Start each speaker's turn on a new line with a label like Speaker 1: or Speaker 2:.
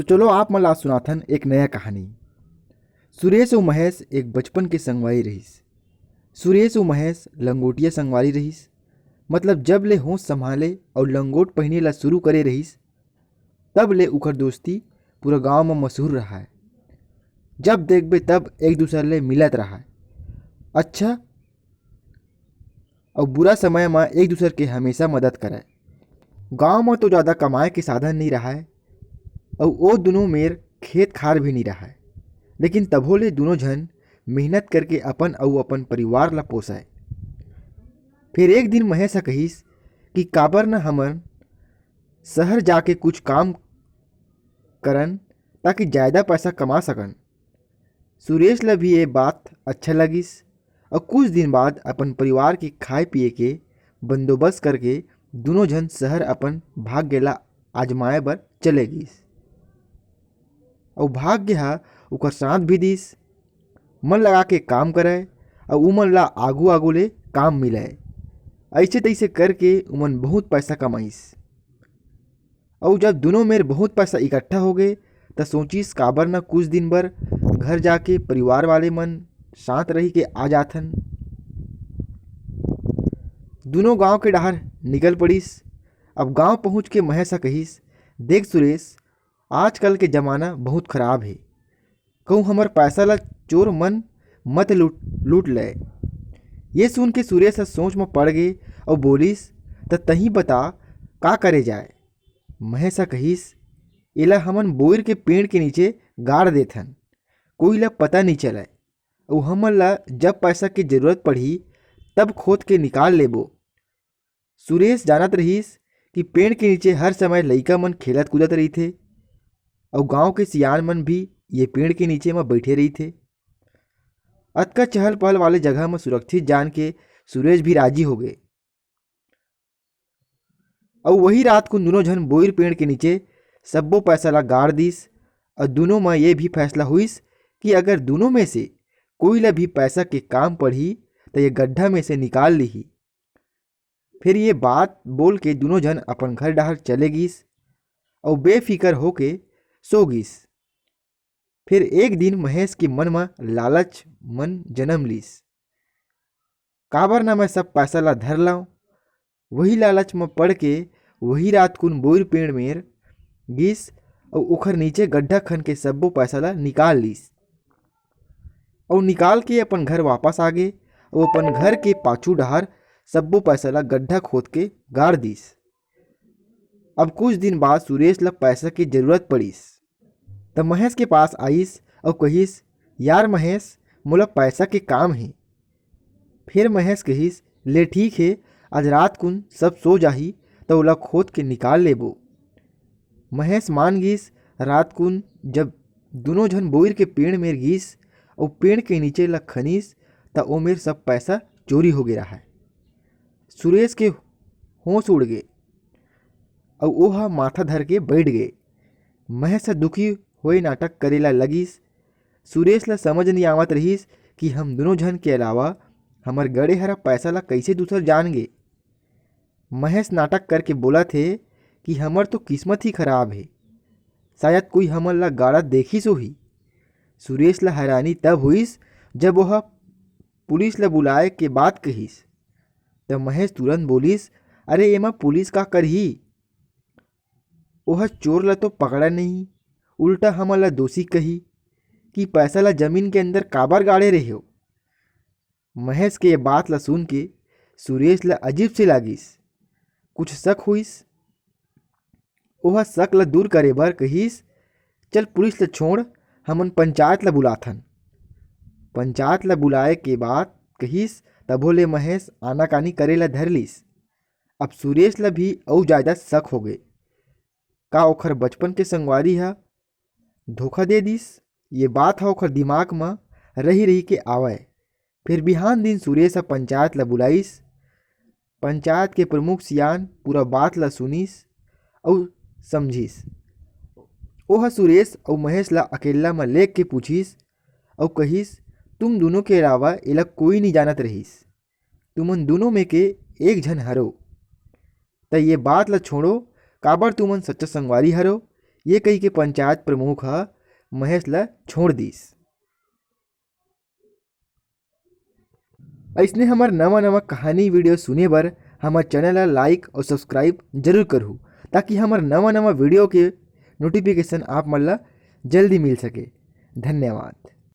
Speaker 1: तो चलो आप मन ला सुनाथन एक नया कहानी। सुरेश और महेश एक बचपन के संगवारी रहिस। सुरेश और महेश लंगोटिया संगवारी रहिस। मतलब जब ले होश संभाले और लंगोट पहने ला शुरू करे रहिस तब ले उखर दोस्ती पूरा गांव में मशहूर रहा है। जब देखबे तब एक दूसरे ले मिलत रहा है। अच्छा और बुरा समय में एक दूसरे के हमेशा मदद करे। गांव में तो ज़्यादा कमाए के साधन नहीं रहा है और वो दोनों मेर खेत खार भी नहीं रहा है, लेकिन तभो ले दोनों जन मेहनत करके अपन और अपन परिवार ला पोसाए। फिर एक दिन महेश कहिस कि काबर न हमन शहर जाके कुछ काम करन ताकि ज़्यादा पैसा कमा सकन। सुरेश ला भी ये बात अच्छा लगिस और कुछ दिन बाद अपन परिवार के खाए पिए के बंदोबस्त करके दोनों जन शहर अपन भाग्य ला आजमाए बर चले गिस। और भाग्य हा उकर साथ भी दिस। मन लगा के काम करे और उमन ला आगू आगू ले काम मिले। ऐसे तैसे करके उमन बहुत पैसा कमाइस। और जब दोनों मेर बहुत पैसा इकट्ठा हो गए तो सोचिस काबर न कुछ दिन भर घर जाके परिवार वाले मन साथ रही के आ जाथन। दोनों गांव के डहर निकल पड़िस। अब गांव पहुंच के महेशा कहिस, देख सुरेश, आजकल के ज़माना बहुत ख़राब है। कहूँ हमर पैसा ला चोर मन मत लूट ले। ये सुन के सुरेश सोच में पड़ गए और बोलिस, तो तही बता का करे जाए। महेशा कहिस, एला हमन बोर के पेड़ के नीचे गाड़ देथन, कोई ला पता नहीं चले और हमन ला जब पैसा की जरूरत पड़ी तब खोद के निकाल लेबो। सुरेश जानत रहिस कि पेड़ के नीचे हर समय लइका मन खेलत कूदत रही थे और गांव के सियान मन भी ये पेड़ के नीचे में बैठे रही थे। अतका चहल पहल वाले जगह में सुरक्षित जान के सुरेश भी राजी हो गए। और वही रात को दोनों जन बोर पेड़ के नीचे सब्बो पैसा ला गाड़ दिस। और दोनों में ये भी फैसला हुईस कि अगर दोनों में से कोई ला भी पैसा के काम पड़ी तो ये गड्ढा में से निकाल ली। फिर ये बात बोल के दोनों जन अपन घर डाहर चले गिस और बेफिक्र होके सो गिस। फिर एक दिन महेश के मन में लालच मन जन्म लीस, काबर ना मैं सब पैसा ला धर लाऊं। वही लालच में पड़ के वही रात कुन बोर पेड़ में गिस और उखर नीचे गड्ढा खन के सब्बो पैसा ला निकाल लीस। और निकाल के अपन घर वापस आ गए और अपन घर के पाछू डहार सब्बो पैसा ला गड्ढा खोद के गाड़ दिस। अब कुछ दिन बाद सुरेश ला पैसा की जरूरत पड़िस। तब महेश के पास आइस और कहिस, यार महेश, मोला पैसा के काम है। फिर महेश कहिस, ले ठीक है, आज रात कुन सब सो जाही तो ओला खोद के निकाल लेबो। महेश मान गिस। रात कुन जब दोनों जन बोर के पेड़ में गिस और पेड़ के नीचे ला खनिस तो ओ मेर सब पैसा चोरी हो गया है। सुरेश के होश उड़ गए और ओहा माथा धर के बैठ गए। महेश दुखी होए नाटक करेला लगिस। सुरेश ला समझ नहीं आवत रहिस कि हम दोनों जन के अलावा हमर गड़े हरा पैसा ला कैसे दूसर जान गे। महेश नाटक करके बोला थे कि हमर तो किस्मत ही खराब है, शायद कोई हमर ला गाड़ा देखिस होही। सुरेश ला हैरानी तब हुईस जब वह पुलिस ला बुलाए के बात कहिस। तब महेश तुरंत बोलिस, अरे एमा पुलिस का करही, वह चोर ला तो पकड़ा नहीं, उल्टा हमन ला दोषी कही कि पैसा ला जमीन के अंदर काबर गाड़े रहे हो। महेश के ये बात ला सुन के सुरेश ला अजीब से लागिस, कुछ शक हुईस। वह शक ला दूर करे बर कहिस, चल पुलिस ला छोड़, हमन पंचायत ला बुलाथन। पंचायत ला बुलाए के बाद कहिस, तभो ले महेश आनाकानी करे ला धर लिस। अब सुरेश ला भी और ज़्यादा शक हो गए, का ओखर बचपन के संगवारी हा धोखा दे दिस। ये बात हा ओखर दिमाग में रही रही के आवे। फिर बिहान दिन सुरेश पंचायत ला बुलाइस। पंचायत के प्रमुख सियान पूरा बात ला सुनिस और समझिस। ओह सुरेश और महेश ला अकेला में लेक के पूछिस और कहिस, तुम दोनों के अलावा एला कोई नहीं जानत रहिस, तुमन दोनों में के एक जन हरो। त ये बात ला छोड़ो, काबर तुमन सच्चा संगवारी हरो, ये कही के पंचायत प्रमुख ह महेश ला छोड़ दिस। ऐसने हमार नवा नवा कहानी वीडियो सुने बर हमार चैनल ला लाइक और सब्सक्राइब जरूर करहु, ताकि हमार नवा नवा वीडियो के नोटिफिकेशन आप मन ला जल्दी मिल सके। धन्यवाद।